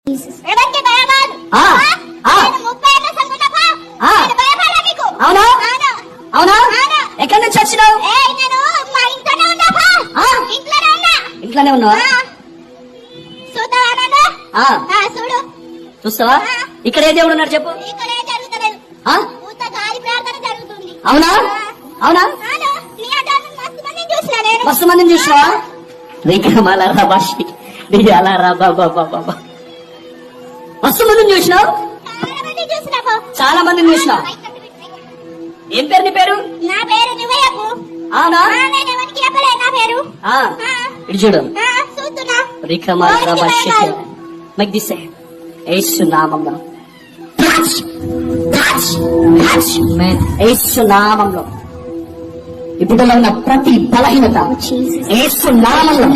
ఎవరికి భయం కాదు. ఆ, ఆ. నేను 30 ఏళ్ళ సంగుటప్ప. ఆ. నేను భయపడలా నీకు. అవునా అవును. అవునా అవును. ఎక్కడి నుంచి వచ్చినావు? ఏయ్, నేను మా ఇంట్లోనే ఉన్నాపా. ఆ. ఇంట్లోనే ఉన్నా. ఇంట్లోనే ఉన్నావా? ఆ. చూస్తావా నన్ను? ఆ, ఆ, చూడు. చూస్తావా? ఇక్కడ ఏ దేవుడు ఉన్నాడు చెప్పు. ఇక్కడ ఏం జరుగుతలేదు. ఆ, పూత గాలి ప్రార్థన జరుగుతుంది. అవునా అవునా అవును. నీ అడ్డాన్ని మస్తు మందిని చూసినా నేను. మస్తు మందిని చూసినావా? రేఖమాల రాబాషి అలా రా బాబా మస్తు మందిని చూసినావు. చాలా మందిని చూసినా పో. చాలా మందిని చూసినావు. ఏం పేరు నీ పేరు? నా పేరు నువ్వే చెప్పు. అవునా నేను ఎవరికి చెప్పలే నా పేరు. ఆ, ఇటు చూడు. చూస్తున్నా. రేఖమాల రాబాషి make this say యేసు నామములో యేసు నామములో ఇప్పుడు ఉన్న ప్రతి బలహీనత యేసు నామములో